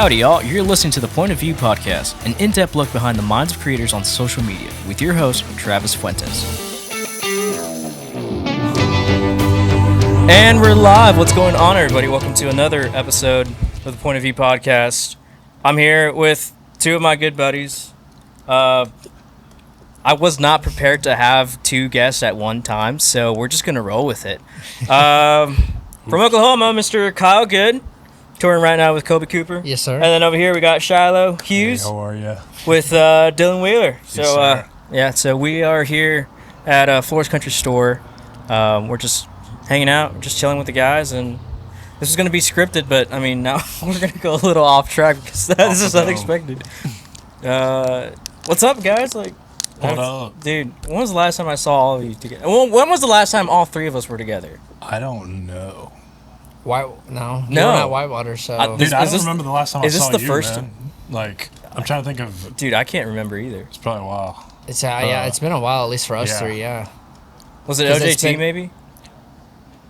Howdy, y'all. You're listening to the Point of View podcast, an in-depth look behind the minds of creators on social media, with your host, Travis Fuentes. And we're live. What's going on, everybody? Welcome to another episode of the Point of View podcast. I'm here with two of my good buddies. I was not prepared to have two guests at one time, so we're just going to roll with it. From Oklahoma, Mr. Kyle.goodd, touring right now with Kolby Cooper. Yes, sir. And then over here we got Shiloh Hughes. Hey, how are you? With Dylan Wheeler. So, Yes, so we are here at Floore's Country Store. We're just hanging out, just chilling with the guys, and this is going to be scripted, but, I mean, now we're going to go a little off track because this is unexpected. What's up, guys? What up? Dude, when was the last time I saw all of you together? When was the last time all three of us were together? I don't know. No, No. you're not Whitewater, so... Dude, I don't remember the last time I saw you, Is this the first? man. Like, I'm trying to think of... Dude, I can't remember either. It's probably a while. It's it's been a while, at least for us three, yeah. Was it 'Cause it's LJT been- maybe?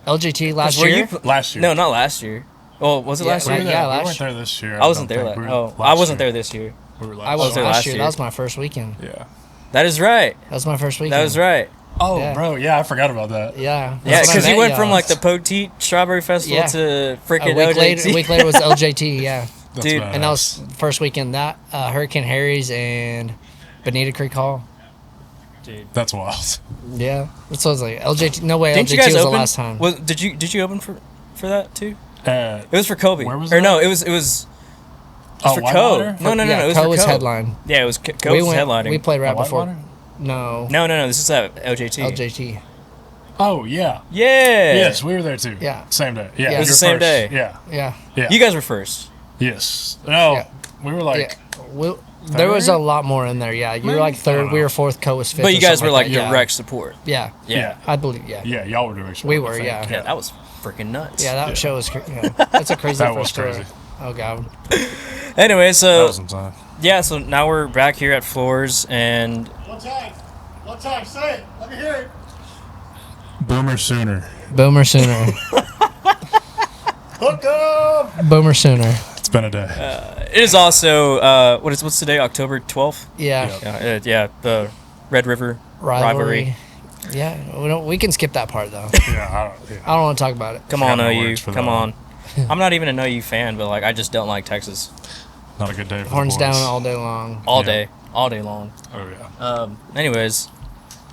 LJT last Were year? Last year. No, not last year. Oh, was it last We year? were there. Yeah, We last weren't there this year. I wasn't there. think. We were I wasn't year. there this year. We were I last was there last last year. year. That was my first weekend. Yeah. That is right. That was my first weekend. That was right. Oh, Yeah. bro. Yeah, I forgot about that. Yeah. Yeah, That's when because I you met went from y'all. like the Poteet Strawberry Festival Yeah. to a freaking week LJT. later was LJT, yeah. That's Dude, badass. And that was first weekend. That Hurricane Harry's and Bonita Creek Hall. Dude. That's wild. Yeah. That's what I was like. LJT. No way. Didn't LJT you guys was open? the last time. Did you open for that too? Uh, It was for Kolby. Where was or that? no, it was oh, for Whitewater? Co. No, yeah, it was Co for was Co. headline. Yeah, it was Co was headlining. We played right At before. Whitewater? No. No, this is at LJT. LJT. Oh, yeah. Yeah. Yes, we were there too. Yeah. Same day. Yeah. It was you're the same first. day. Yeah. Yeah. Yeah. You guys were first. Yes. No. Yeah. We were like... Yeah. There was a lot more in there, yeah. You were like I third, don't we know. were fourth, Co was fifth. But you or guys something were like that, direct support. Yeah. Yeah. I believe, yeah. Yeah, y'all were doing We were, yeah. Yeah, that was freaking nuts. Yeah, that show was that's a crazy That was first tour. crazy. Oh, God. Anyway, That so was some time. yeah, so now we're back here at Floor's, and One time, say it. Let me hear it. Boomer Sooner. Boomer Sooner. Hook 'em. Boomer Sooner. It's been a day. it is also what's today? October 12th. Yeah. Yeah, the Red River rivalry. Yeah, we can skip that part, though. Yeah. I don't want to talk about it. Come I on, got no OU. words for Come that on. I'm not even an OU fan, but like I just don't like Texas Not a good day for Horns the boys. down all day long. all Yeah. day long. Oh, yeah. Anyways,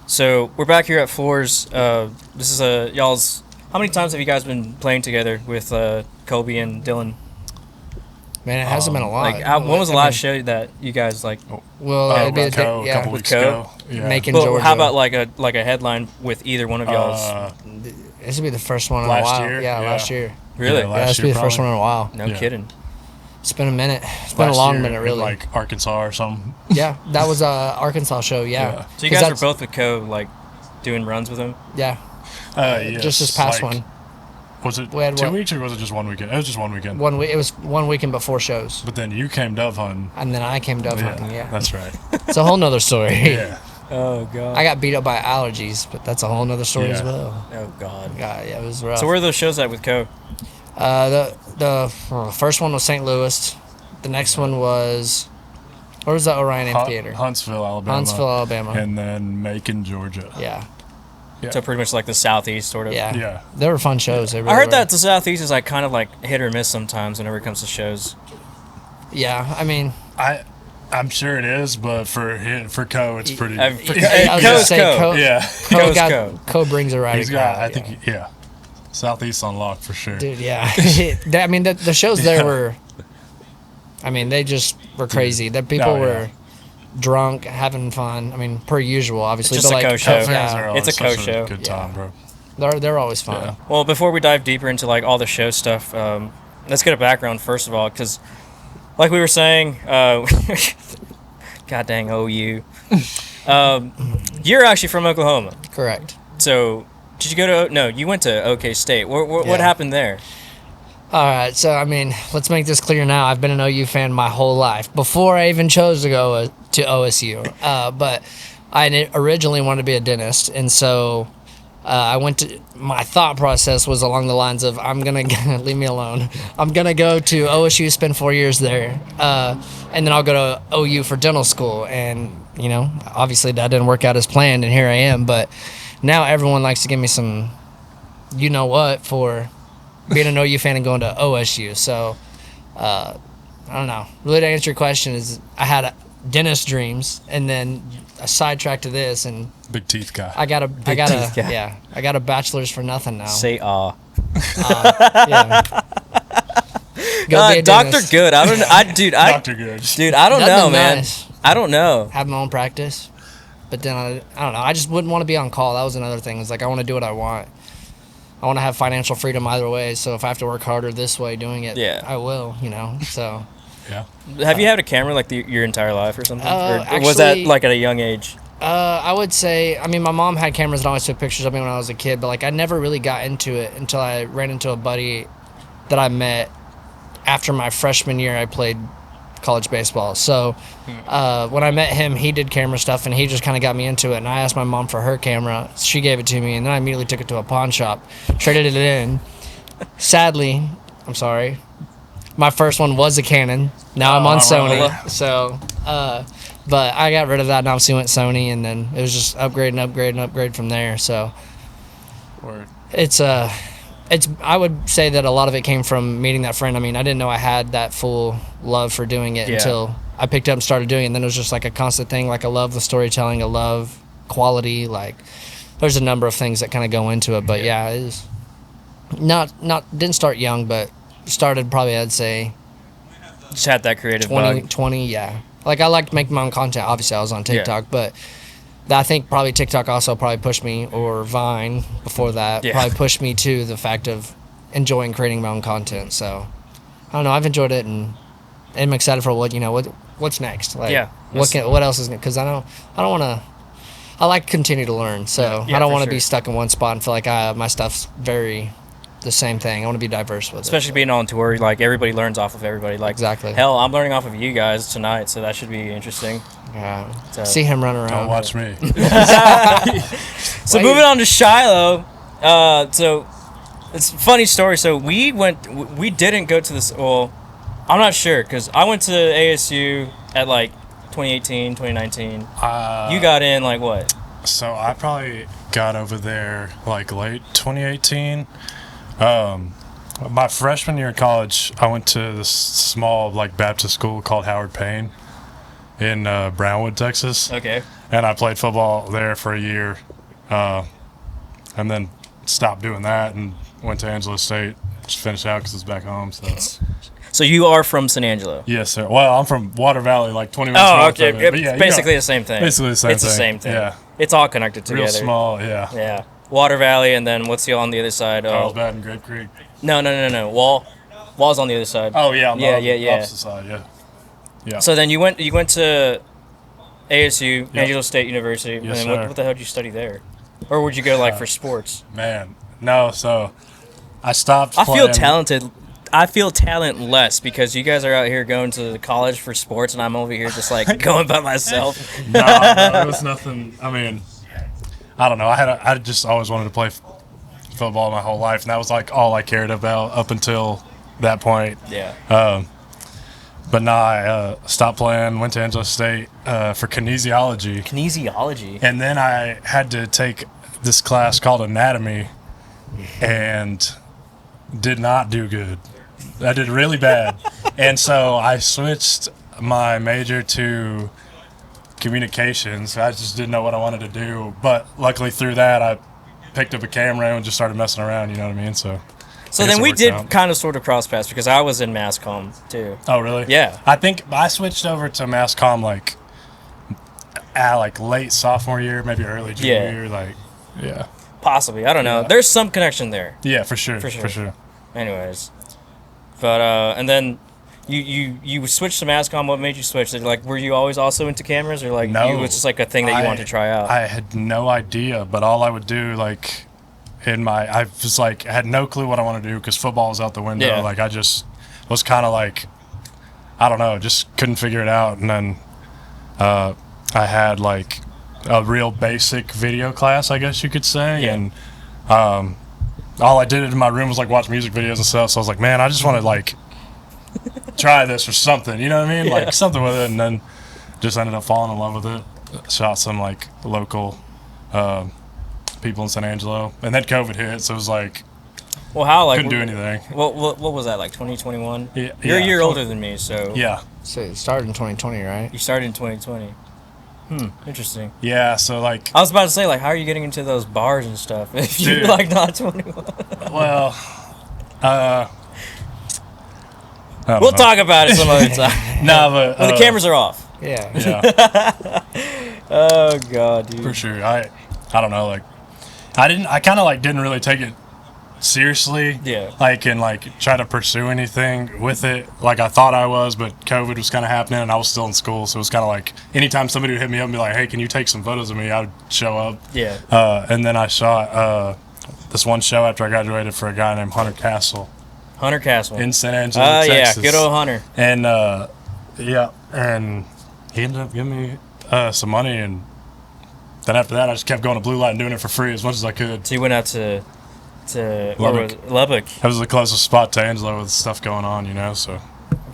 so we're back here at Floor's. This is y'all's. How many times have you guys been playing together with Kolby and Dylan? Man, it hasn't been a lot. Like, when was the last show that you guys like? Well, it'd be with Co, a couple With weeks Co? ago. Yeah. Making Well, Georgia. how about like a headline with either one of y'all's? This would be the first one in a Last while. year? Yeah, Yeah. last year. Really? Yeah, Yeah, this would be the first one in a while. No Yeah. kidding. It's been a minute. It's been a Last long year, minute, really. Like Arkansas or something. Yeah, that was a Arkansas show. Yeah. Yeah. So you 'Cause guys were that's- both with Co, like doing runs with him. Yeah. Yes, Just this past like, one. Was it We had 2 what? weeks or was it just 1 weekend? It was just 1 weekend. It was 1 weekend before shows, But then you came dove hunting. and then I came dove hunting. Yeah. That's right. It's a whole nother story. Yeah. Oh god. I got beat up by allergies, but that's a whole nother story as Yeah. well. Oh god. Yeah, it was rough. So where are those shows at with Co? The first one was St. Louis. The next one was where was the Orion Amphitheater? Huntsville, Alabama. Huntsville, Alabama. And then Macon, Georgia. Yeah. Yeah. So pretty much like the southeast sort of. Yeah. Yeah. They were fun shows. They I really heard were. that the southeast is like kind of like hit or miss sometimes whenever it comes to shows. Yeah, I mean, I'm sure it is, but for Co, it's pretty. I I was Co's gonna say Co. yeah. Co, Co's Co brings a right He's crowd. got. I think. Yeah. Southeast on lock for sure. Dude, yeah. I mean, the shows there were. I mean, they just were crazy. The people Oh, yeah. were drunk, having fun. I mean, per usual, obviously. It's just but a like, Co show. Fans are Yeah, always It's a Co such show. Good Yeah. time, bro. they're always fun. Yeah. Well, before we dive deeper into like all the show stuff, let's get a background first of all, because like we were saying, god dang OU, you're actually from Oklahoma. Correct. So did you go to? No, you went to OK State. What Yeah. happened there? All right, so I mean, let's make this clear now. I've been an OU fan my whole life before I even chose to go to OSU. But I originally wanted to be a dentist, and so my thought process was along the lines of, I'm going to, leave me alone. I'm going to go to OSU, spend 4 years there. And then I'll go to OU for dental school. And, obviously that didn't work out as planned, and here I am. But now everyone likes to give me some, for being an OU fan and going to OSU. So, I don't know. Really, to answer your question, is I had dentist dreams, and then a sidetrack to this, and Big teeth guy. I got a bachelor's for nothing now. Say aw. Yeah. Go be a Dr. dentist. Good. I don't know. Dr. Good. Dude, I don't That'd know, be man. nice. I don't know. Have my own practice, but then I don't know. I just wouldn't want to be on call. That was another thing. It's like I want to do what I want. I want to have financial freedom either way. So if I have to work harder this way doing it, Yeah. I will. So. Yeah. Have you had a camera like your entire life or something? Or Actually, was that like at a young age? I would say, my mom had cameras and always took pictures of me when I was a kid, but like I never really got into it until I ran into a buddy that I met after my freshman year. I played college baseball. So when I met him, he did camera stuff, and he just kind of got me into it. And I asked my mom for her camera. She gave it to me, and then I immediately took it to a pawn shop, traded it in. Sadly, I'm sorry, my first one was a Canon. Now I'm on Sony. So, but I got rid of that and obviously went Sony, and then it was just upgrade from there. So Word. it's I would say that a lot of it came from meeting that friend. I didn't know I had that full love for doing it until I picked up and started doing it. And then it was just like a constant thing. Like I love the storytelling, I love quality. Like there's a number of things that kind of go into it. But yeah, it was didn't start young, but started probably, I'd say, Just had that creative 20, yeah. Like I liked making my own content. Obviously I was on TikTok, but I think probably TikTok also probably pushed me, or Vine before that, probably pushed me to the fact of enjoying creating my own content. So I don't know, I've enjoyed it, and I'm excited for what's next. Like what else is, because I don't want to, I like to continue to learn. So I don't want to be stuck in one spot and feel like my stuff's very the same thing. I want to be diverse with Especially being on tour, like everybody learns off of everybody. Like exactly. Hell, I'm learning off of you guys tonight, so that should be interesting. Yeah. So. See him run around. Don't watch me. So moving on to Shiloh. So it's a funny story. So we didn't go to this. Well, I'm not sure because I went to ASU at like 2018, 2019. You got in like what? So I probably got over there like late 2018. My freshman year in college, I went to this small like Baptist school called Howard Payne in Brownwood, Texas. Okay. And I played football there for a year, and then stopped doing that and went to Angelo State. Just finished out because it's back home. So you are from San Angelo? Yes, sir. Well, I'm from Water Valley, like 20 minutes. Oh, okay. From it. But yeah, basically the same thing. Basically the same thing. It's the same thing. Yeah. It's all connected together. Real small, yeah. Yeah. Water Valley, and then what's on the other side? Carlsbad and Grape Creek. No. Wall's on the other side. Oh yeah, on the yeah. opposite side, yeah. Yeah. So then you went to ASU, Angelo State University, Yes, and then sir. what the hell did you study there? Or would you go like for sports? Man, no. So I stopped. I feel playing. talented. I feel talentless because you guys are out here going to college for sports, and I'm over here just like going by myself. No, it was nothing. I mean, I don't know. I just always wanted to play football my whole life, and that was like all I cared about up until that point. Yeah. But now I stopped playing, went to Angelo State for kinesiology. Kinesiology. And then I had to take this class called anatomy and did not do good. I did really bad. And so I switched my major to communications. I just didn't know what I wanted to do. But luckily through that, I picked up a camera and just started messing around, you know what I mean? So then we did kind of sort of cross paths because I was in mass comm too. Oh, really? Yeah. I think I switched over to mass comm like late sophomore year, maybe early junior year. Yeah. Possibly. I don't know. There's some connection there. Yeah, for sure. Anyways. But, and then you switched to mass comm. What made you switch? Were you always also into cameras, or No, it was just like a thing that you wanted to try out? I had no idea, but all I would do I was like, I had no clue what I wanted to do because football was out the window. Yeah. Like I just was kind of like, I don't know, just couldn't figure it out. And then I had like a real basic video class, I guess you could say. Yeah. And all I did in my room was like watch music videos and stuff. So I was like, man, I just want to like try this or something. You know what I mean? Like something with it, and then just ended up falling in love with it. Shot some like local people in San Angelo, and then COVID hit, so it was like, Well, how like couldn't do anything. What was that, like 2021? Yeah, You're a yeah. year older than me, so Yeah, So it started in 2020, right? you started in 2020. Interesting. yeah. So like, I was about to say, like, how are you getting into those bars and stuff if you're Dude. like not 21? well, I don't We'll know. talk about it some other time. Nah, but When the cameras are off. Yeah. yeah, Oh god, dude. for sure. I don't know. Like, I kind of like didn't really take it seriously. Yeah. Like, and like try to pursue anything with it like I thought I was, but COVID was kind of happening and I was still in school, so it was kind of like anytime somebody would hit me up and be like, hey, can you take some photos of me, I would show up. Yeah. And then I shot this one show after I graduated for a guy named Hunter Castle Hunter Castle. in San Angelo, Oh yeah, Texas. good old Hunter. And yeah, and he ended up giving me some money, and then after that I just kept going to Blue Light and doing it for free as much as I could. So you went out to where Lubbock. was it? Lubbock. That was the closest spot to Angelo with stuff going on, you know. So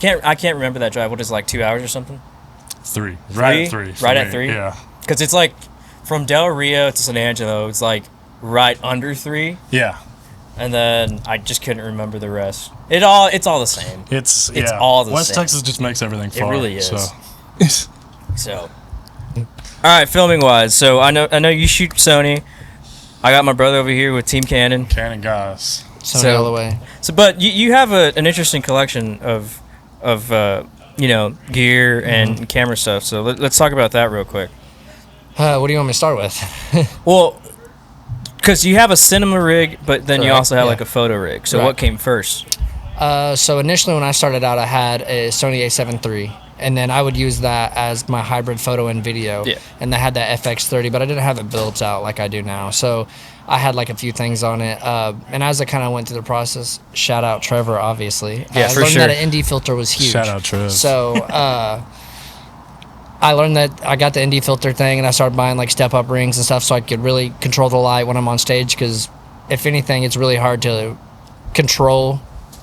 I can't remember that drive. What is it, like 2 hours or something? 3, right at 3, for Right at me. 3? Yeah, Because it's like from Del Rio to San Angelo, it's like right under 3, yeah. and then I just couldn't remember the rest. It's all the same. It's all the West same. Texas just makes everything far. really is. So. So, all right, filming wise. So I know you shoot Sony. I got my brother over here with Team Canon. Canon guys. Sony all the way. So, but you have an interesting collection of gear and camera stuff. So let's talk about that real quick. What do you want me to start with? Well, because you have a cinema rig, but then you Correct, also have yeah. like a photo rig. So Right. what came first? So initially when I started out, I had a Sony A7 III, and then I would use that as my hybrid photo and video. Yeah. And I had that FX30, but I didn't have it built out like I do now. So I had like a few things on it. And as I kind of went through the process, shout out Trevor, obviously. Yeah, I for learned sure. that an ND filter was huge. Shout out Trev. So I learned that I got the ND filter thing, and I started buying like step up rings and stuff so I could really control the light when I'm on stage, because if anything, it's really hard to control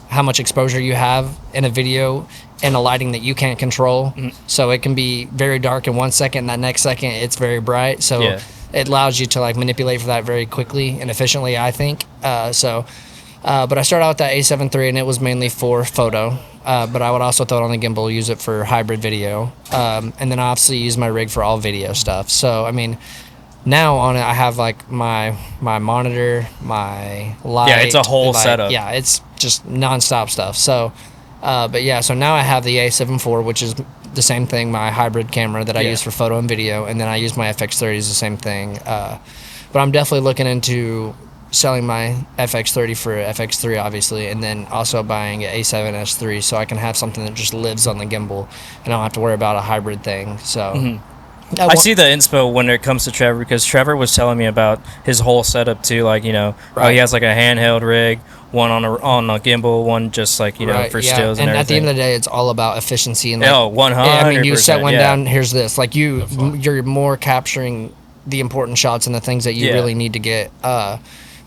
how much exposure you have in a video in a lighting that you can't control. So it can be very dark in 1 second, and that next second it's very bright. So Yeah. it allows you to like manipulate for that very quickly and efficiently, I think. But I started out with that A7 III, and it was mainly for photo. But I would also throw it on the gimbal, use it for hybrid video. And then I obviously use my rig for all video stuff. So, I mean, now on it, I have like my monitor, my light. Yeah, it's a whole like, setup. Yeah, it's just nonstop stuff. So, but yeah, so now I have the A7 IV, which is the same thing, my hybrid camera that I Yeah. use for photo and video. And then I use my FX30 is the same thing. But I'm definitely looking into selling my FX30 for FX3, obviously, and then also buying an A7S III so I can have something that just lives on the gimbal and I don't have to worry about a hybrid thing. So I see the inspo when it comes to Trevor, because Trevor was telling me about his whole setup too. Like, he Right. has like a handheld rig, one on a gimbal, one just like Right, for yeah. stills and at the everything. end of the day, it's all about efficiency and like, Oh, 100%. I mean, you set one yeah. down. Here's this. Like you're more capturing the important shots and the things that you Yeah. really need to get.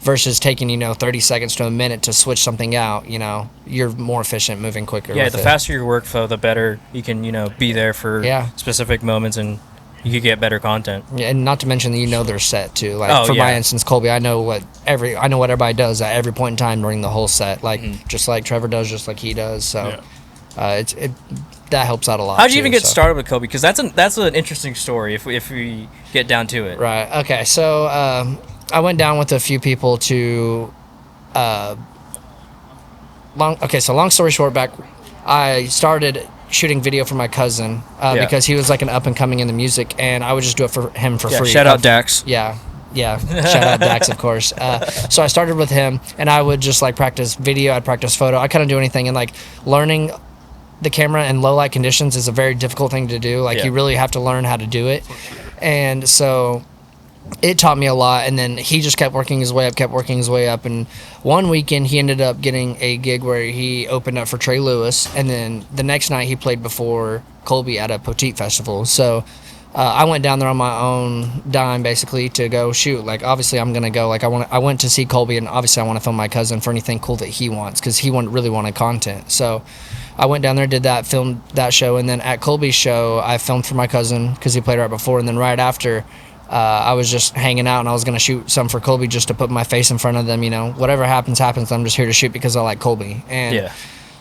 Versus taking 30 seconds to a minute to switch something out. You're more efficient, moving quicker. Yeah, with the it. faster your workflow, the better you can be there for Yeah. specific moments, and you could get better content. Yeah, and not to mention that they're set too. Like Oh, for my yeah. instance, Kolby, I know what everybody does at every point in time during the whole set. Like just like Trevor does, just like he does. So that helps out a lot. How'd you even too, get so. started with Kolby? Because that's an interesting story if we get down to it. Right. Okay. So I went down with a few people to. Long story short, I started shooting video for my cousin because he was like an up and coming in the music, and I would just do it for him for Yeah, free. shout out Dax. Yeah. Shout out Dax, of course. So I started with him, and I would just like practice video. I'd practice photo. I couldn't do anything, and like learning the camera in low light conditions is a very difficult thing to do. Like Yeah. you really have to learn how to do it, and so it taught me a lot. And then he just kept working his way up, and one weekend he ended up getting a gig where he opened up for Trey Lewis, and then the next night he played before Kolby at a Poteet festival. So I went down there on my own dime, basically, to go shoot. Like, obviously, I'm gonna go. Like, I went to see Kolby, and obviously, I want to film my cousin for anything cool that he wants, because he really wanted content. So, I went down there, did that, filmed that show, and then at Kolby's show, I filmed for my cousin because he played right before, and then right after, I was just hanging out, and I was gonna shoot some for Kolby just to put my face in front of them. You know, whatever happens, happens. I'm just here to shoot because I like Kolby. And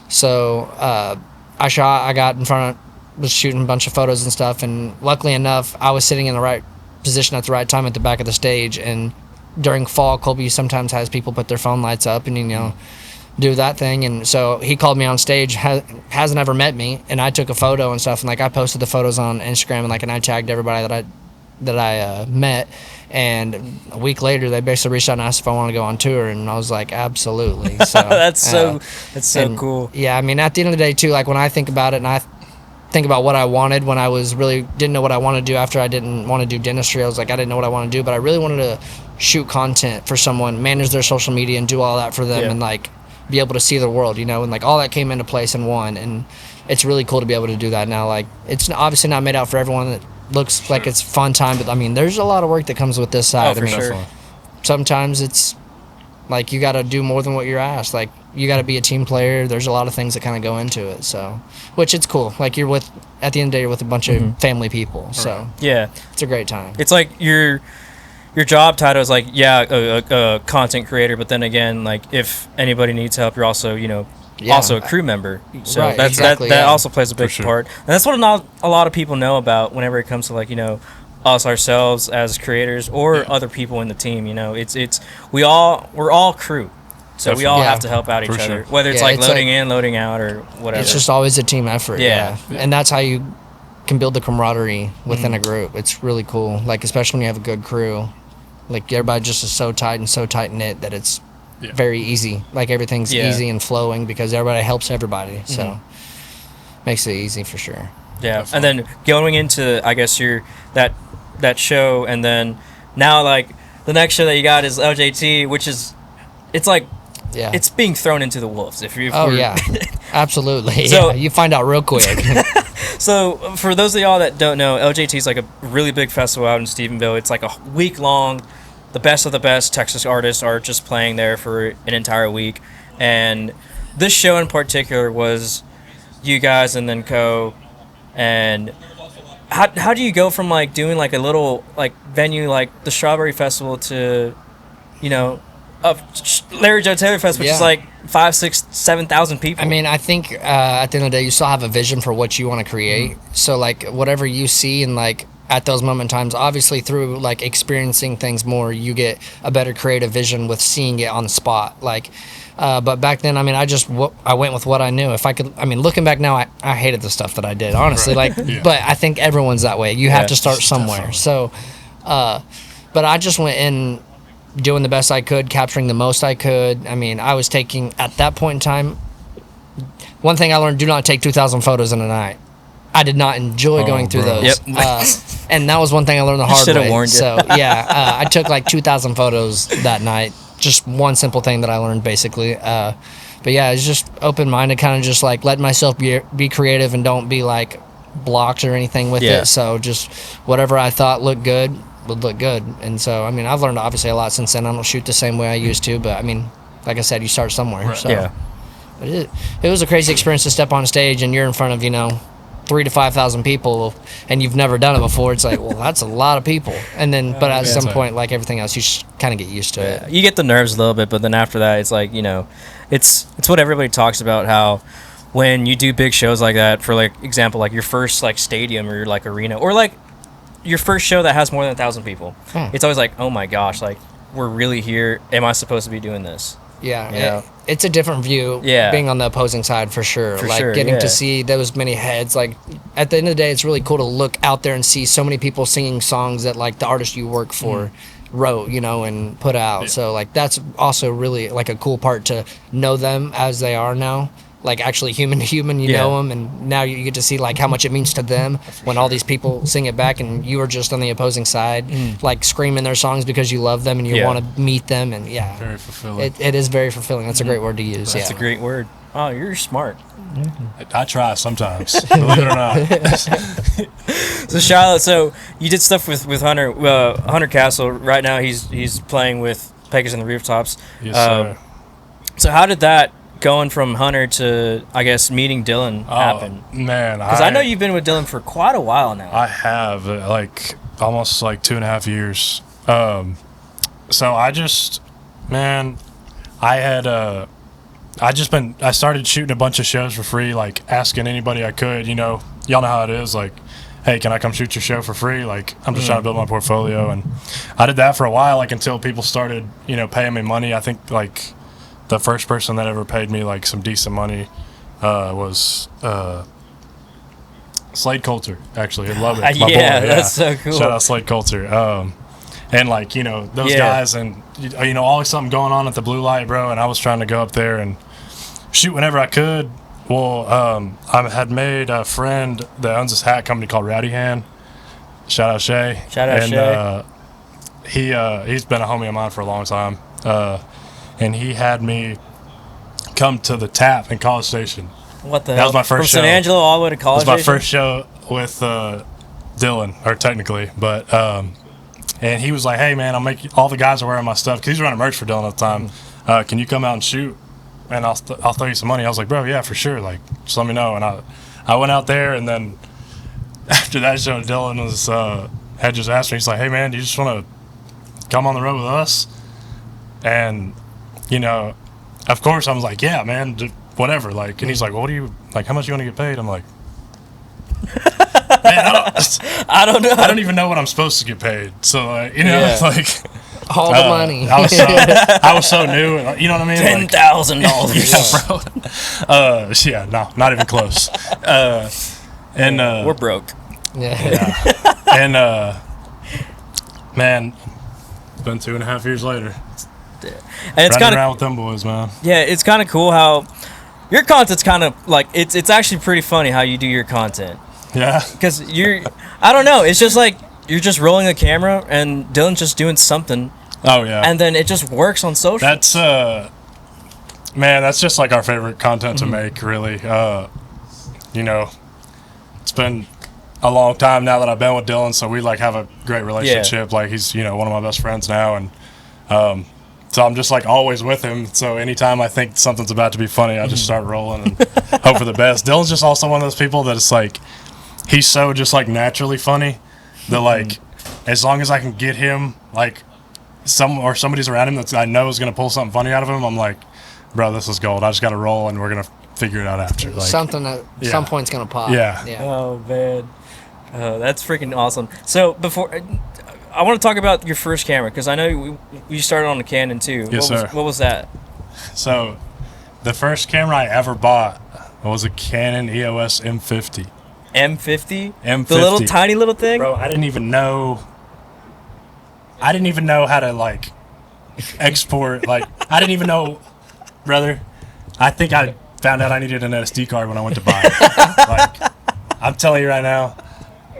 so I got in front of. Was shooting a bunch of photos and stuff, and luckily enough, I was sitting in the right position at the right time at the back of the stage. And during fall, Kolby sometimes has people put their phone lights up and, you know, do that thing. And so he called me on stage, hasn't ever met me, and I took a photo and stuff, and like I posted the photos on Instagram, and like, and I tagged everybody that I met. And a week later, they basically reached out and asked if I want to go on tour, and I was like, absolutely. So that's so cool. Yeah, I mean, at the end of the day too, like when I think about it, and I think about what I wanted when I was really didn't know what I wanted to do after I didn't want to do dentistry. I was like, I didn't know what I want to do, but I really wanted to shoot content for someone, manage their social media, and do all that for them, and like be able to see the world, you know, and like all that came into place in one. And it's really cool to be able to do that now. Like, it's obviously not made out for everyone. That looks like it's fun time, but I mean, there's a lot of work that comes with this side. For sure. Sometimes it's like you got to do more than what you're asked. Like, you got to be a team player. There's a lot of things that kind of go into it. So, which it's cool. Like, at the end of the day, you're with a bunch of family people. So yeah, it's a great time. It's like your job title is like, a content creator, but then again, like if anybody needs help, you're also, you know, also a crew member. So right, that's exactly, that also plays a big sure. part. And that's what not a lot of people know about whenever it comes to, like, you know, us ourselves as creators or other people in the team. You know, we're all crew. So we all have to help out each other, whether it's like loading in, loading out, or whatever. It's just always a team effort. Yeah. And that's how you can build the camaraderie within a group. It's really cool. Like, especially when you have a good crew. Like, everybody just is so tight and so tight knit that it's very easy. Like, everything's easy and flowing because everybody helps everybody. So makes it easy for sure. Yeah. Definitely. And then going into, I guess, that show, and then now, like, the next show that you got is LJT, which is, it's like, it's being thrown into the wolves. Absolutely. So, you find out real quick. So for those of y'all that don't know, LJT is like a really big festival out in Stephenville. It's like a week long. The best of the best Texas artists are just playing there for an entire week. And this show in particular was you guys and then Co. And how do you go from like doing like a little like venue like the Strawberry Festival to, you know, Larry Joe Taylor Fest, which is like 5,000, 6,000, 7,000 people. I mean, I think at the end of the day, you still have a vision for what you want to create. So like whatever you see and like at those moment in times, obviously through like experiencing things more, you get a better creative vision with seeing it on the spot. Like, but back then, I mean, I went with what I knew. If I could, I mean, looking back now, I hated the stuff that I did, honestly. Like, but I think everyone's that way. You have to start somewhere. Definitely. So, but I just went in doing the best I could, capturing the most I could. I mean, I was taking, at that point in time, one thing I learned, do not take 2,000 photos in a night. I did not enjoy going through those. And that was one thing I learned the hard way. Warned you. So, I took like 2,000 photos that night. Just one simple thing that I learned, basically. But yeah, it's just open-minded, kind of just like let myself be creative and don't be like blocked or anything with it. So just whatever I thought looked good would look good. And so, I mean, I've learned obviously a lot since then. I don't shoot the same way I used to, but I mean, like I said, you start somewhere. Right. So but it was a crazy experience to step on stage and you're in front of, you know, 3,000 to 5,000 people and you've never done it before. It's like, well, that's a lot of people. And then, but at some point, like everything else, you just kind of get used to it. You get the nerves a little bit, but then after that, it's like, you know, it's what everybody talks about, how when you do big shows like that, for like example, like your first like stadium or like arena or like your first show that has more than 1,000 people, it's always like, oh my gosh, like we're really here. Am I supposed to be doing this? Yeah, it's a different view being on the opposing side for sure. Getting to see those many heads. Like at the end of the day, it's really cool to look out there and see so many people singing songs that like the artist you work for wrote, you know, and put out. So like that's also really like a cool part to know them as they are now. Like actually human to human, you know them, and now you get to see like how much it means to them when all these people sing it back, and you are just on the opposing side, like screaming their songs because you love them and you want to meet them, and very fulfilling. It is very fulfilling. That's a great word to use. That's a great word. Oh, you're smart. I try sometimes, believe it or not. So Shiloh, so you did stuff with Hunter Hunter Castle. Right now he's playing with Pegasus on the Rooftops. Yes, sir. So how did that going from Hunter to, I guess, meeting Dylan happen? Man, Because I know you've been with Dylan for quite a while now. I have like almost like 2.5 years. So I just, man, I started shooting a bunch of shows for free, like asking anybody I could. You know, y'all know how it is. Like, hey, can I come shoot your show for free? Like, I'm just trying to build my portfolio, and I did that for a while, like until people started, you know, paying me money. I think like the first person that ever paid me like some decent money was Slade Coulter. Actually, I love it. Yeah, that's so cool. Shout out Slade Coulter. And like, you know, those guys, and you know, always something going on at the blue light, bro. And I was trying to go up there and shoot whenever I could. Well, I had made a friend that owns this hat company called Rowdy Hand. Shout out Shay. Shout out Shay. He's been a homie of mine for a long time. And he had me come to the Tap in College Station. What the hell? That was my first show. From San Angelo all the way to College It was my Station? first show with Dylan, or technically, but and he was like, "Hey man, I'll make all the guys are wearing my stuff because he's running merch for Dylan at the time. Can you come out and shoot? And I'll throw you some money." I was like, "Bro, yeah, for sure. Like, just let me know." And I went out there, and then after that show, Dylan was had just asked me. He's like, "Hey man, do you just want to come on the road with us?" And you know, of course, I was like, "Yeah, man, whatever." Like, and he's like, well, "What do you like? How much you want to get paid?" I'm like, "Man, I don't know. I don't even know what I'm supposed to get paid." So, you know, it's like all the money. I was so new. You know what I mean? $10,000. Yeah, bro. Yeah, no, not even close. And We're broke. Yeah. and man, it's been 2.5 years later. And it's Running kind around of with them boys, man. yeah, it's kind of cool how your content's kind of like it's actually pretty funny how you do your content. Yeah. Because I don't know, it's just like you're just rolling the camera and Dylan's just doing something. Oh yeah. And then it just works on social. That's man, that's just like our favorite content to make, really. You know, it's been a long time now that I've been with Dylan, so we like have a great relationship. Like he's, you know, one of my best friends now, and so I'm just like always with him. So anytime I think something's about to be funny, I just start rolling and hope for the best. Dylan's just also one of those people that it's like he's so just like naturally funny that like as long as I can get him like somebody's around him that I know is gonna pull something funny out of him, I'm like, bro, this is gold. I just gotta roll and we're gonna figure it out after. Like, something at some point's gonna pop. Yeah. Oh man, that's freaking awesome. So before I want to talk about your first camera because I know you started on a Canon too. Yes, sir. What was that? So the first camera I ever bought was a Canon EOS M50. M50? M50. The little tiny little thing? Bro, I didn't even know how to like export. Like, I didn't even know, brother. I think I found out I needed an SD card when I went to buy it. Like, I'm telling you right now,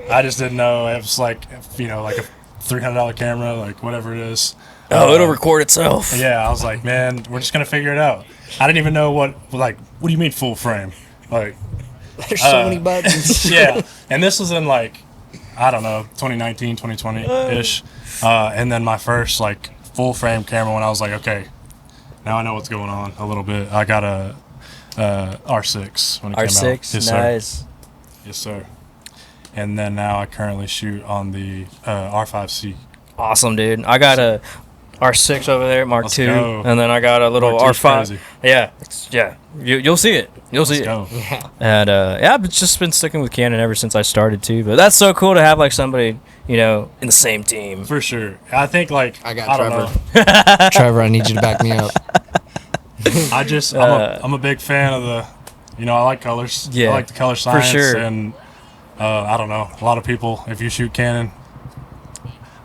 I just didn't know. It was like, you know, like a $300 camera, like whatever it is. Oh, it'll record itself. Yeah, I was like, man, we're just gonna figure it out. I didn't even know what do you mean full frame? Like, There's so many buttons. yeah. And this was in like, I don't know, 2019, 2020-ish. And then my first like full frame camera when I was like, okay, now I know what's going on a little bit. I got a R6 when it came out. R6, Yes, nice. Sir. Yes, sir. And then now I currently shoot on the R5C. Awesome, dude. I got a R6 over there, Mark Let's II, go. and then I got a little Mark II's R5. crazy. Yeah, yeah. You'll see it. You'll see Let's it. go. And yeah, I've just been sticking with Canon ever since I started too. But that's so cool to have like somebody, you know, in the same team. For sure. I think like I got don't Trevor. know. Trevor, I need you to back me up. I'm a big fan of the, you know, I like colors. Yeah, I like the color science. sure. And I don't know, a lot of people, if you shoot Canon,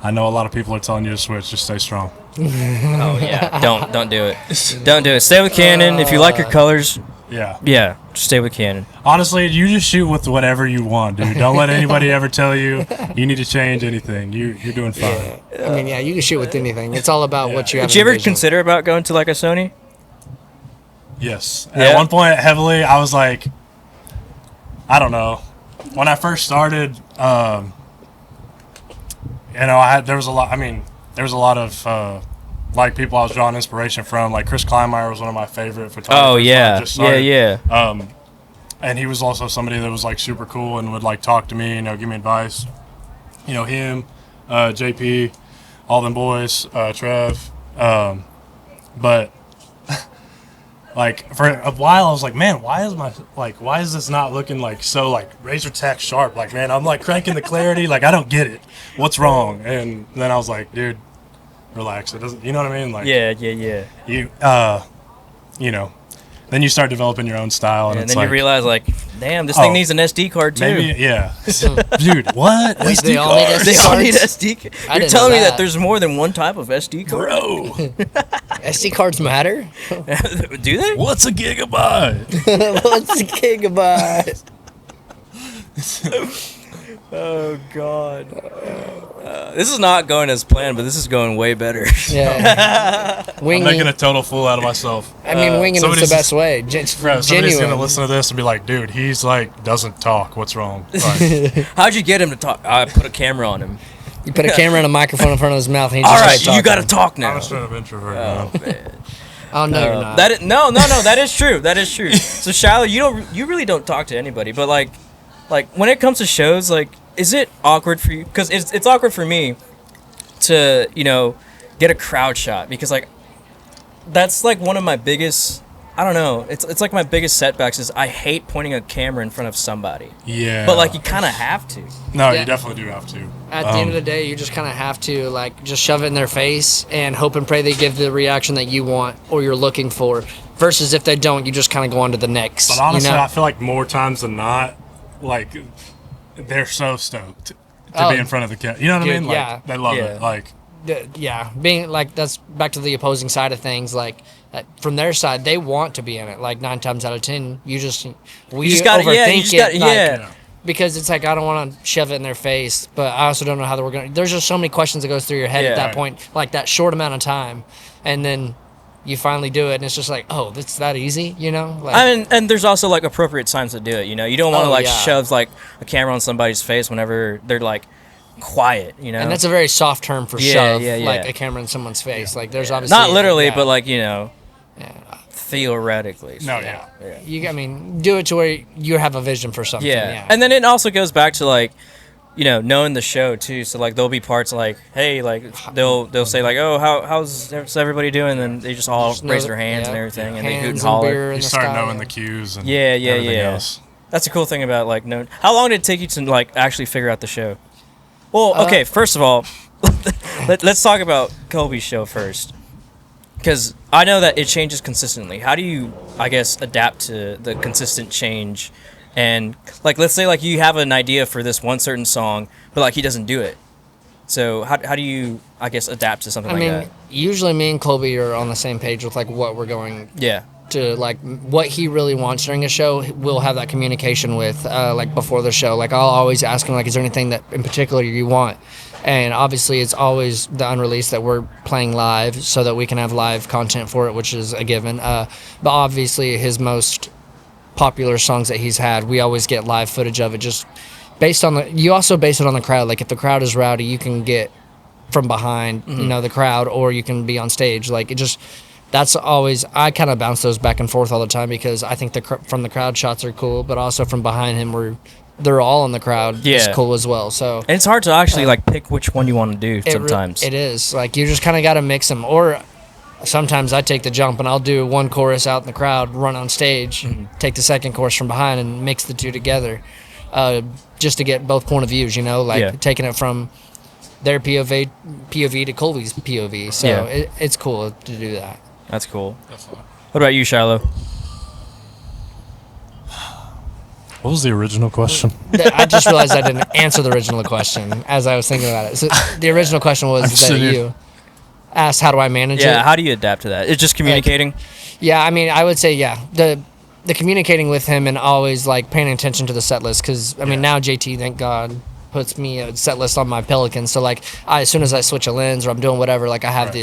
I know a lot of people are telling you to switch. Just stay strong. Oh yeah, don't do it. Don't do it. Stay with Canon if you like your colors. Yeah. Yeah, just stay with Canon. Honestly, you just shoot with whatever you want, dude. Don't let anybody ever tell you you need to change anything. You're doing fine. I mean, yeah, you can shoot with anything. It's all about what you have. Did you ever in vision. consider about going to like a Sony? Yes. Yeah. At one point, heavily, I was like, I don't know. When I first started, there was a lot. I mean, there was a lot of like people I was drawing inspiration from. Like Chris Kleinmeyer was one of my favorite photographers. Oh when I yeah, just started. yeah. And he was also somebody that was like super cool and would like talk to me, give me advice. Him, JP, all them boys, Trev. But like for a while, I was like, man, why is this not looking like so like razor tack sharp? Like, man, I'm like cranking the clarity. Like, I don't get it. What's wrong? And then I was like, dude, relax. It doesn't. You know what I mean? Like, yeah. Then you start developing your own style, and And it's then like, you realize, like, damn, this thing needs an SD card too. maybe, yeah. Dude, what? Wait, SD they all need card? They all need Cards? SD. I You're didn't telling know me that that. there's more than one type of SD card, Bro, SD cards matter? do they? what's a gigabyte? What's a gigabyte? Oh God, this is not going as planned, but this is going way better. Yeah. I'm Winging. making a total fool out of myself. I mean, winging is the somebody's- best way. Bro, somebody's gonna Genuine. listen to this and be like, dude, he's like doesn't talk. What's wrong? Like, How'd you get him to talk? I put a camera on him. You put a camera and a microphone in front of his mouth, and he All just right, starts you got to talking. talk I'm now. a straight up introvert, Oh man. man. Oh no, you're not. That is, no, that is true. That is true. So Shiloh, you really don't talk to anybody, but like when it comes to shows, like, is it awkward for you? Because it's awkward for me to get a crowd shot, because like that's like one of my biggest. I don't know. It's like my biggest setbacks is I hate pointing a camera in front of somebody. Yeah. But like you kind of have to. No, Yeah. you definitely do have to. At the end of the day, you just kind of have to like just shove it in their face and hope and pray they give the reaction that you want or you're looking for. Versus if they don't, you just kind of go on to the next. But honestly, you know? I feel like more times than not, like they're so stoked to Oh, be in front of the camera. You know what dude, I mean? Like, yeah. they love Yeah. it. Like, Yeah, being like that's back to the opposing side of things. Like from their side, they want to be in it. Like 9 times out of 10, we You just got overthink yeah. You just got it. Like, yeah. because it's like I don't want to shove it in their face, but I also don't know how we're going. There's just so many questions that goes through your head Yeah. at that Right. point, like that short amount of time, and then you finally do it, and it's just like, oh, it's that easy, you know? Like, I mean, and there's also like appropriate times to do it. You don't want to Oh, like yeah. shove like a camera on somebody's face whenever they're like quiet. and that's a very soft term for Yeah, shove, yeah, yeah. like a camera in someone's face. Like there's obviously not literally, yeah. but like Yeah. theoretically. So, no, yeah. I mean, do it to where you have a vision for something. Yeah. And then it also goes back to like, knowing the show too. So like there'll be parts like, hey, like they'll say like, oh, how's everybody doing? And they just all Just know raise that- their hands and yeah. everything, and they hoot Hands and holler. beer in You the start sky. knowing the cues and Yeah, yeah, everything yeah. else. That's a cool thing about like knowing. How long did it take you to like actually figure out the show? Well, okay. First of all, let's talk about Kolby's show first, because I know that it changes consistently. How do you, I guess, adapt to the consistent change? And like, let's say like you have an idea for this one certain song, but like he doesn't do it. So how do you, I guess, adapt to something I like mean, that? usually me and Kolby are on the same page with like what we're going Yeah. to, like what he really wants during a show. We'll have that communication with like before the show. Like I'll always ask him like, is there anything that in particular you want? And obviously it's always the unreleased that we're playing live so that we can have live content for it, which is a given. But obviously his most popular songs that he's had, we always get live footage of it, just based on you also base it on the crowd. Like if the crowd is rowdy, you can get from behind, the crowd, or you can be on stage. Like it just, that's always, I kind of bounce those back and forth all the time, because I think from the crowd shots are cool, but also from behind him they're all in the crowd. Yeah. It's cool as well. So And it's hard to actually like pick which one you want to do sometimes. it is like you just kind of got to mix them. Or sometimes I take the jump and I'll do one chorus out in the crowd, run on stage, take the second chorus from behind, and mix the two together, just to get both point of views. Taking it from their POV to Kolby's POV. So Yeah. it's cool to do that. That's cool. What about you, Shiloh? What was the original question? I just realized I didn't answer the original question as I was thinking about it. So the original question was that you asked, how do I manage it? Yeah, how do you adapt to that? It's just communicating? Yeah, I mean, I would say, the communicating with him and always, like, paying attention to the set list. Because, I mean, now JT, thank God, puts me a set list on my Pelican. So, like, as soon as I switch a lens or I'm doing whatever, like, I have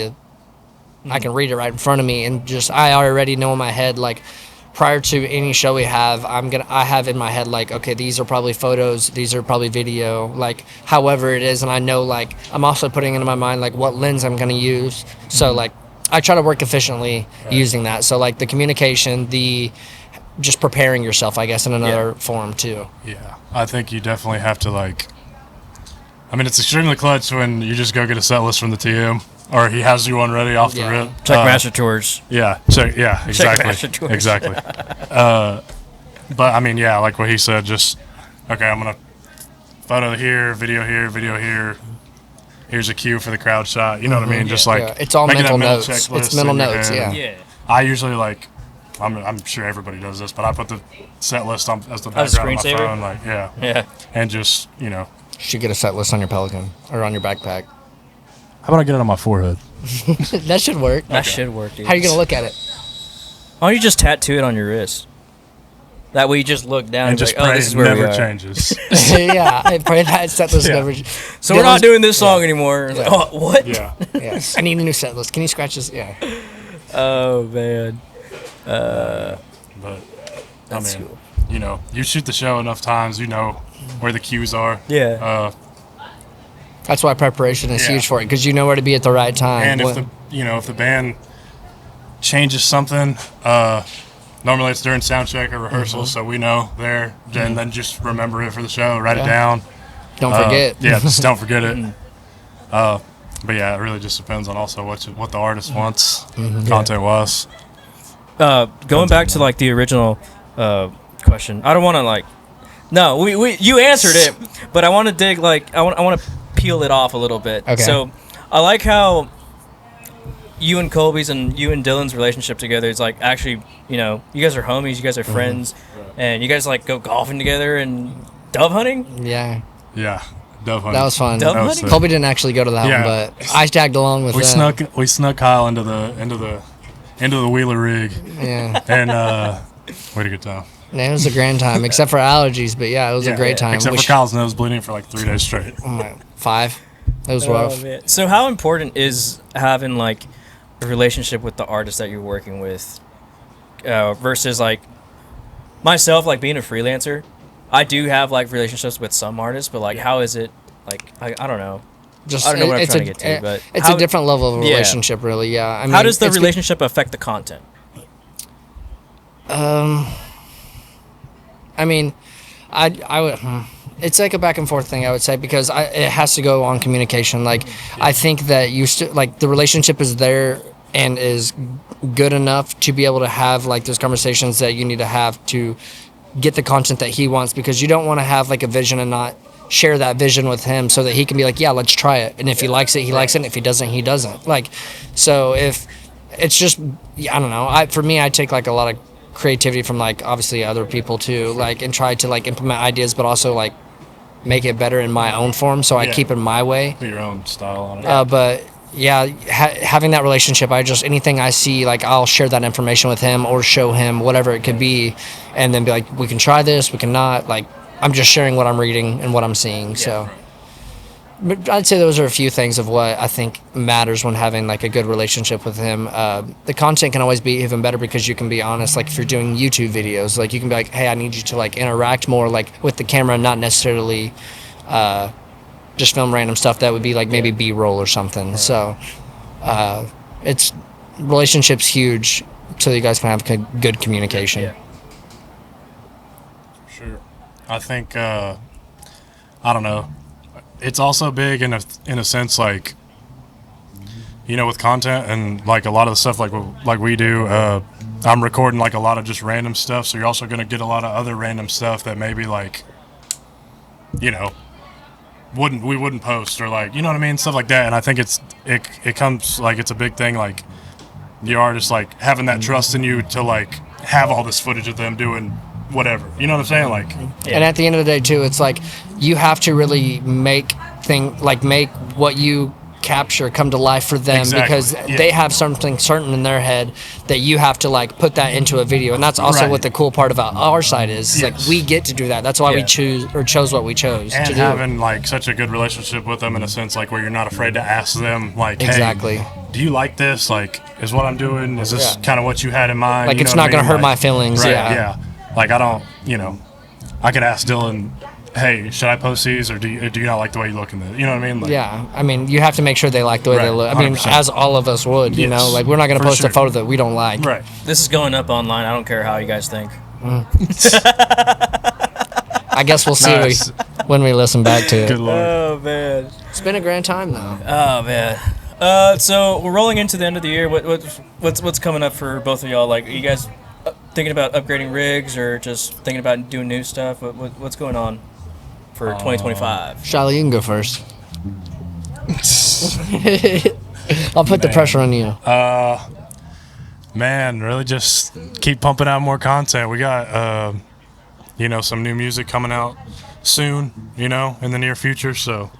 I can read it right in front of me. And just, I already know in my head, like, prior to any show we have, I have in my head like, okay, these are probably photos, these are probably video, like however it is, and I know like I'm also putting into my mind like what lens I'm gonna use. So like I try to work efficiently using that. So like the communication, the just preparing yourself, I guess, in another form too. Yeah, I think you definitely have to like. I mean, it's extremely clutch when you just go get a set list from the TM, or he has you one ready off the rip. Check Master Tours. Yeah, check. Yeah, exactly. Master Tours. Exactly. But I mean, yeah, like what he said. Just okay. I'm gonna photo here, video here. Here's a cue for the crowd shot. You know what I mean? Just like it's all making mental that notes. checklist It's mental in your notes. head. Yeah. I usually like. I'm sure everybody does this, but I put the set list on as the background on my screensaver? phone. Like, Yeah. and just Should get a set list on your Pelican or on your backpack. How about I get it on my forehead? That should work. That should work, dude. How are you gonna look at it? Why don't you just tattoo it on your wrist? That way you just look down And and be just like, oh, pray this is it where we never are. changes. Yeah, I pray that set list never. So we're not doing this song anymore. It's like, oh, what? Yeah. Yes, I need a new set list. Can you scratch this? Yeah. Oh, man. But That's I mean, cool. you shoot the show enough times, you know where the cues are. Yeah. That's why preparation is Yeah. huge for it, because you know where to be at the right time. And if the band changes something, normally it's during sound check or rehearsal, so we know there, and then just remember it for the show, write it down. Don't forget. Yeah, just don't forget it. But yeah, it really just depends on also what the artist wants, content wise. Going back to like the original question, I don't want to like. No, we you answered it, but I want to dig like I want to peel it off a little bit. Okay. So I like how you and Kolby's and you and Dylan's relationship together is like actually, you guys are homies, you guys are friends, and you guys like go golfing together and dove hunting. Yeah, Yeah, dove hunting. that was fun. Dove That was hunting? sick. Colby didn't actually go to that Yeah. one, but I tagged along with We them. snuck Kyle into the wheeler rig, Yeah, and we had a good time. it was a grand time, except for allergies. But yeah, it was a great time. Except for Kyle's nose bleeding for like 3 days straight. 5. It was rough. Man. So how important is having like a relationship with the artist that you're working with versus like myself, like being a freelancer? I do have like relationships with some artists, but like how is it like I don't know. Just I don't know what I'm it's trying to get to, but it's how- a different level of Yeah. relationship, really. Yeah. I mean, How does the it's good- relationship affect the content? I mean, I would. It's like a back and forth thing, I would say, because it has to go on communication. Like, I think that like the relationship is there and is good enough to be able to have like those conversations that you need to have to get the content that he wants, because you don't want to have like a vision and not share that vision with him so that he can be like, yeah, let's try it. And if he likes it, he likes it. And if he doesn't, he doesn't. Like, so if it's just, I don't know. For me, I take like a lot of creativity from like obviously other people too, like, and try to like implement ideas, but also like make it better in my own form. So I keep it my way. Put your own style on it. But yeah, having that relationship, anything I see, like I'll share that information with him or show him whatever it could be, and then be like, we can try this, we can not. Like, I'm just sharing what I'm reading and what I'm seeing. So, but I'd say those are a few things of what I think matters when having like a good relationship with him. The content can always be even better because you can be honest. Like if you're doing YouTube videos, like you can be like, hey, I need you to like interact more like with the camera, not necessarily just film random stuff that would be like maybe B-roll or something. Right. So it's relationships huge so you guys can have good communication. Yeah. Sure. I think I don't know. It's also big in a sense, like, with content and like a lot of the stuff like we do. I'm recording like a lot of just random stuff, so you're also going to get a lot of other random stuff that maybe like, we wouldn't post, or like, you know what I mean, stuff like that. And I think it comes like it's a big thing, like the artist like having that trust in you to like have all this footage of them doing whatever, you know what I'm saying, like. And at the end of the day too, it's like you have to really make what you capture come to life for them. Exactly. Because they have something certain in their head that you have to like put that into a video, and that's also what the cool part about our side is. Like we get to do that. That's why we chose what we chose and to do. Having like such a good relationship with them in a sense, like where you're not afraid to ask them like, exactly. Hey, do you like this? Like, is what I'm doing? Is this kind of what you had in mind? Like, You it's know what not I going to mean? hurt my feelings. Right, Yeah. Like, I don't, I could ask Dylan, hey, should I post these, or do you not like the way you look in this? You know what I mean? Like, Yeah, I mean, you have to make sure they like the way they Right, look. I mean, 100%. as all of us would, you Yes, know? Like, we're not going to for post sure. a photo that we don't like. Right. This is going up online. I don't care how you guys think. I guess we'll see Nice. when we listen back to it. Good Lord. Oh man. It's been a grand time, though. Oh man. So we're rolling into the end of the year. What's coming up for both of y'all? Like, are you guys thinking about upgrading rigs, or just thinking about doing new stuff? What's going on for 2025? Shiloh, you can go first. I'll put the pressure on you. Man, really just keep pumping out more content. We got, some new music coming out soon, in the near future. So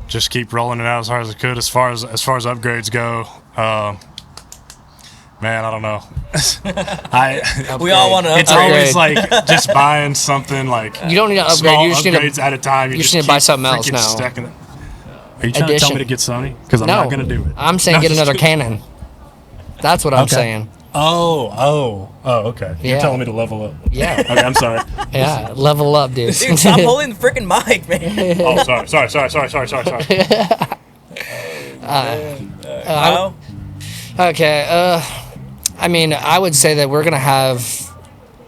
just keep rolling it out as hard as I could. As far as upgrades go, man, I don't know. We all want to It's upgrade. always like just buying something like You don't need to upgrade. small You just need upgrades to. at a time. you just need to buy something else now. Stacking it. Are you trying to Addition. tell me to get Sony? Because I'm No, not going to do it. I'm saying No, get just another kidding. Canon. That's what I'm Okay. saying. Oh, okay. You're Yeah. telling me to level up. Yeah. Okay, I'm sorry. Yeah, level up, dude. Dude, stop holding the freaking mic, man. Oh, sorry. Kyle? Okay. I mean, I would say that we're gonna have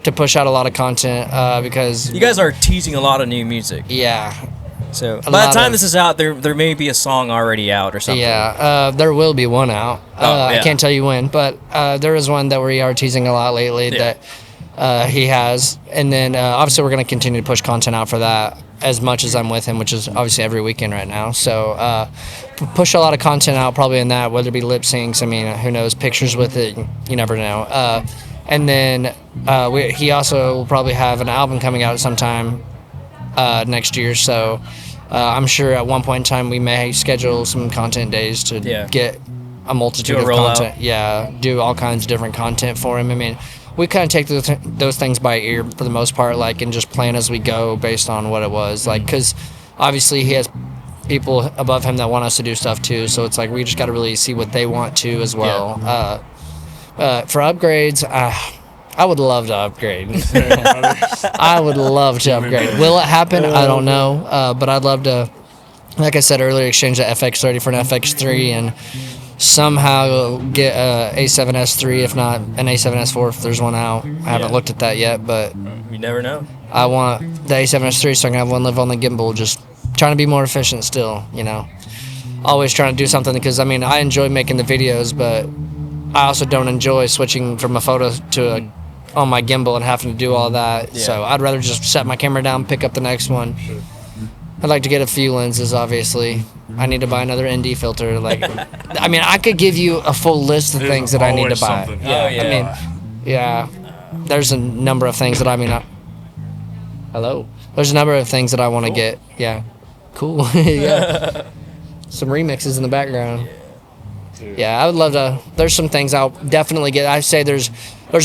to push out a lot of content because You guys are teasing a lot of new music. yeah, So by lot the time of- this is out, there may be a song already out or something. yeah. There will be one out. Oh, yeah. I can't tell you when, but there is one that we are teasing a lot lately Yeah. that he has, and then obviously we're gonna continue to push content out for that as much as I'm with him, which is obviously every weekend right now. So push a lot of content out probably in that, whether it be lip syncs. I mean, who knows? Pictures with it, you never know. And then he also will probably have an album coming out sometime next year. So I'm sure at one point in time we may schedule some content days to get a multitude Do a of rollout. content. Yeah, do all kinds of different content for him. I mean, we kind of take those things by ear for the most part, like, and just plan as we go based on what it was. Like, because obviously he has people above him that want us to do stuff too. So it's like we just got to really see what they want to as well. For upgrades, I would love to upgrade. I would love to upgrade. Will it happen? I don't know. But I'd love to, like I said earlier, exchange the FX30 for an FX3 and somehow get a A7S3, if not an A7S4 if there's one out. I haven't looked at that yet, but You never know. I want the A7S3 so I can have one live on the gimbal. Just trying to be more efficient still, Always trying to do something because, I mean, I enjoy making the videos, but I also don't enjoy switching from a photo to on my gimbal and having to do all that. Yeah. So I'd rather just set my camera down, pick up the next one. I'd like to get a few lenses, obviously. I need to buy another ND filter. Like, I mean, I could give you a full list of There's things that I need to always buy. something. Oh, yeah. I mean, yeah. There's a number of things that hello. There's a number of things that I want to get. Yeah. Cool. Yeah. Some remixes in the background. Yeah, I would love to. There's some things I'll definitely get. I say there's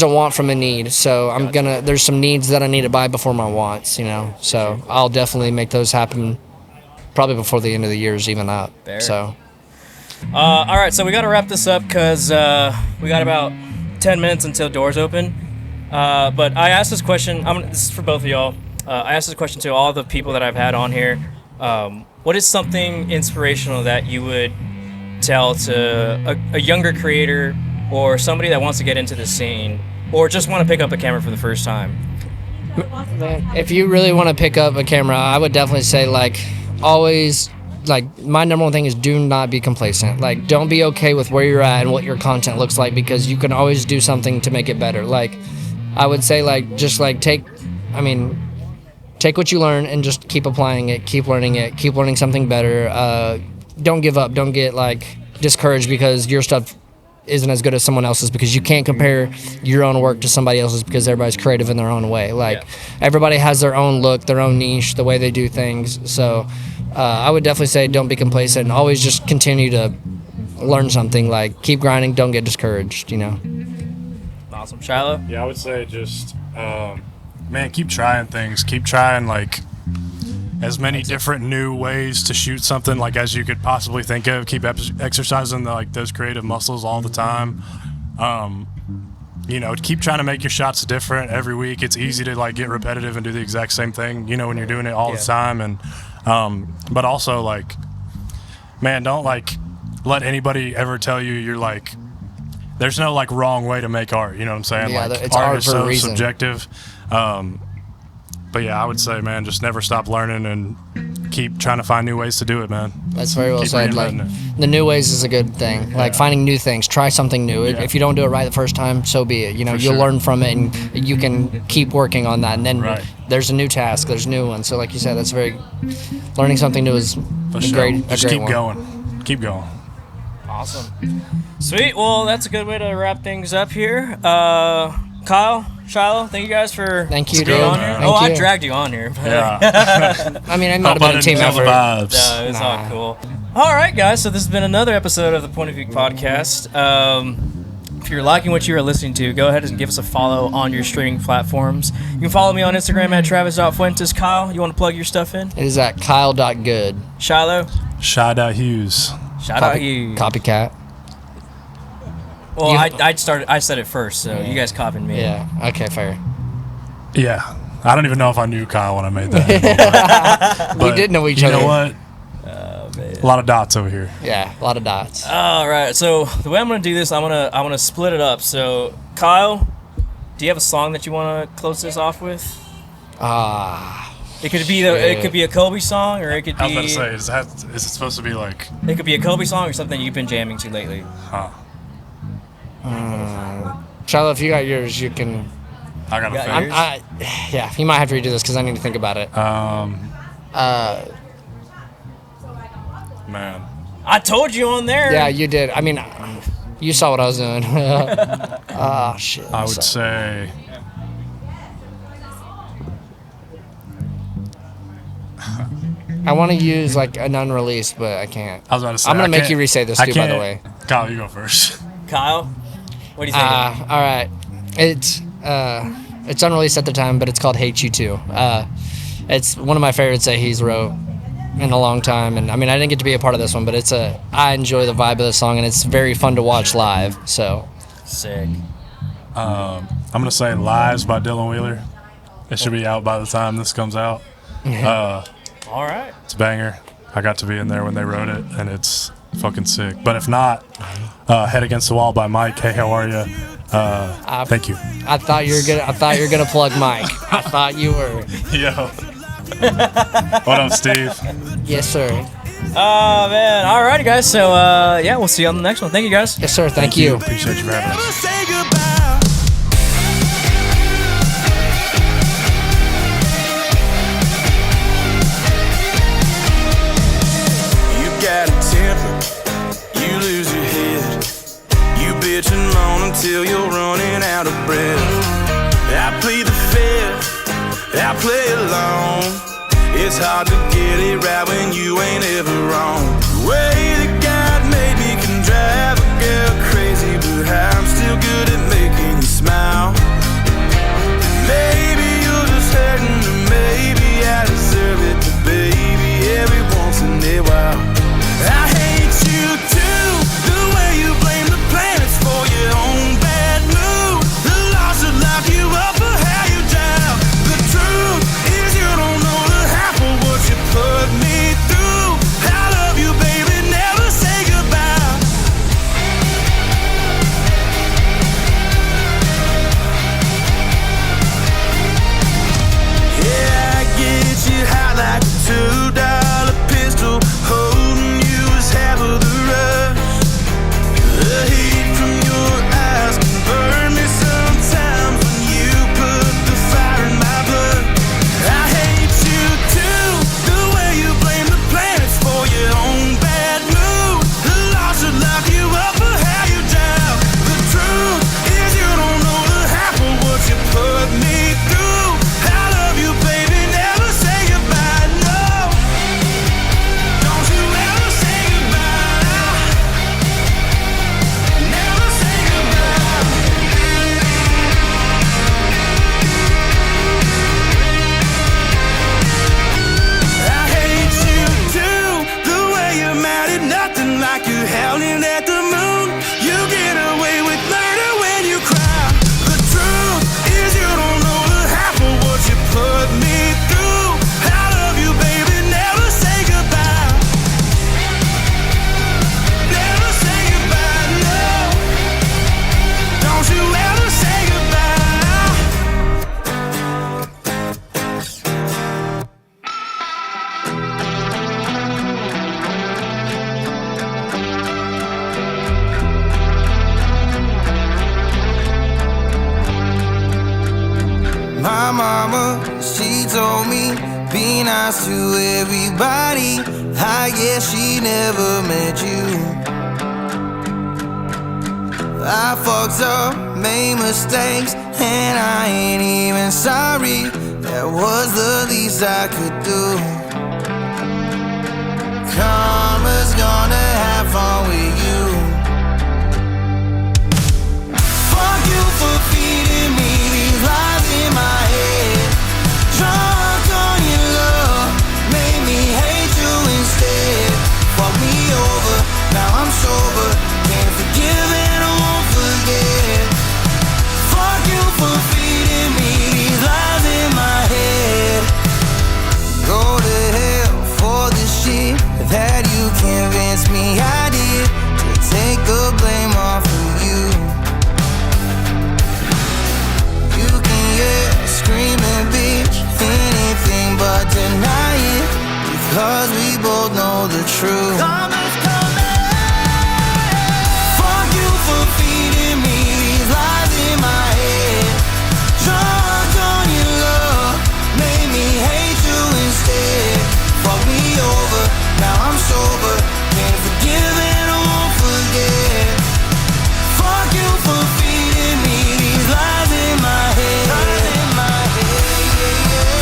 a want from a need, so there's some needs that I need to buy before my wants, So I'll definitely make those happen, probably before the end of the year is even up. Fair. So All right, so we got to wrap this up because we got about 10 minutes until doors open. But I asked this question. This is for both of y'all. I asked this question to all the people that I've had on here. What is something inspirational that you would tell to a younger creator or somebody that wants to get into the scene or just want to pick up a camera for the first time? if you really want to pick up a camera, I would definitely say, always, my number one thing is do not be complacent. Don't be okay with where you're at and what your content looks like, because you can always do something to make it better. I would say, take what you learn and just keep applying it, keep learning something better. Don't give up. Don't get discouraged because your stuff isn't as good as someone else's, because you can't compare your own work to somebody else's, because everybody's creative in their own way. Everybody has their own look, their own niche, the way they do things. So I would definitely say don't be complacent and always just continue to learn something. Keep grinding, don't get discouraged, Awesome. Shiloh? Yeah, I would say just, man, keep trying things. Keep trying, as many different new ways to shoot something like as you could possibly think of. Keep exercising those creative muscles all the time. Keep trying to make your shots different every week. It's easy to get repetitive and do the exact same thing, when you're doing it all the time. And but also man, don't let anybody ever tell you you're there's no wrong way to make art. You know what I'm saying? Yeah, it's art is for a so reason. subjective. But yeah, I would say, man, just never stop learning and keep trying to find new ways to do it, man. That's very well Keep said. reinventing it. The new ways is a good thing. Finding new things, try something new. Yeah. If you don't do it right the first time, so be it. You'll sure. learn from it, and you can keep working on that. And then Right. there's a new task, there's a new one. So like you said, learning something new is For a sure. great Just keep one. going. Keep going. Awesome. Sweet. Well, that's a good way to wrap things up here. Kyle, Shiloh, thank you guys for Thank you, being dude. on here. Thank I you. dragged you on here. But Yeah. I mean, it might have Hope I been a team didn't kill the effort. vibes. No, it's Nah. all cool. All right, guys. So this has been another episode of the Point of View podcast. If you're liking what you are listening to, go ahead and give us a follow on your streaming platforms. You can follow me on Instagram at travis.fuentes. Kyle, you want to plug your stuff in? It is at kyle.goodd. Shiloh, shi.hughes. shout out you. Copycat. Well, You- I said it first, so you guys copied me. Yeah. Okay, fair. Yeah. I don't even know if I knew Kyle when I made that. We did know each you other. You know what? A lot of dots over here. Yeah, a lot of dots. All right. So the way I'm gonna do this, I'm gonna split it up. So Kyle, do you have a song that you want to close this off with? It could be it could be a Kolby song, or it could I was be about to say, is it supposed to be it could be a Kolby song or something you've been jamming to lately. Shiloh, if you got yours, you can. I gotta Yeah, think. Yeah, you might have to redo this because I need to think about it. Man. I told you on there. Yeah, you did. I mean, you saw what I was doing. Shit. I would say I want to use an unreleased, but I can't. I was about to say I'm gonna I make can't- you re-say this I too, by the can't- way. Kyle, you go first. Kyle, what do you think? All right. It's unreleased at the time, but it's called "Hate You Too." It's one of my favorites that he's wrote in a long time, and I mean I didn't get to be a part of this one, but I enjoy the vibe of the song, and it's very fun to watch live. So Sick. I'm gonna say "Lives" by Dylan Wheeler. It should be out by the time this comes out. All right. It's a banger. I got to be in there when they wrote it, and it's fucking sick. But if not, "Head Against the Wall" by Mike. Hey, how are you? Thank you. I thought you were gonna plug Mike. I thought you were. Yo. What up, Steve? Yes, sir. Oh man. All righty, guys. So yeah, we'll see you on the next one. Thank you, guys. Yes, sir. Thank you. Appreciate you for having us. Say goodbye. You got a temper, you lose your head. You bitch and moan until you're running out of breath. I plead the fifth, I play along. It's hard to get it right when you ain't ever wrong. The way that God made me can drive a girl crazy, but I'm still good at making you smile. Maybe you're just hurting, or maybe I deserve it, but baby, every once in a while I hate you too. The way you blame the planets for your own bad mood. The laws should lock you up for how you drive. The truth is you don't know the half of what you put me through. I love you, acting like you're howling at the moon. You get away with murder when you cry. The truth is you don't know the half of what you put me through. I love you, baby, never say goodbye. Never say goodbye, no. Don't you ever say goodbye. My mama, she told me, be nice to everybody. I guess she never met you. I fucked up, made mistakes, and I ain't even sorry. That was the least I could do. Karma's gonna have fun with you. Fuck you for feeding me these lies in my head. Drunk on your love, made me hate you instead. Fuck me over, now I'm sober. Can't forgive and I won't forget. Fuck you for feeding me these lies in my head. Go to hell for the shit that you convinced me I did. To take the blame off of you. You can yell, scream and bitch, anything but deny it. Because we both know the truth. Karma's coming. Fuck you for feeding me these lies in my head. Drunk on your love, made me hate you instead. Fuck me over, now I'm sober. Can't forgive and I won't forget. Fuck you for feeding me these lies in my head. Lies in my head, yeah, yeah.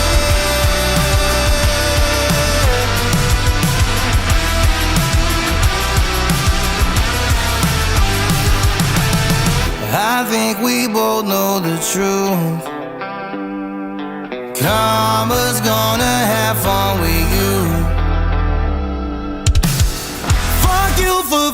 I think we both know the truth. Karma's gonna have fun with you. Fuck you for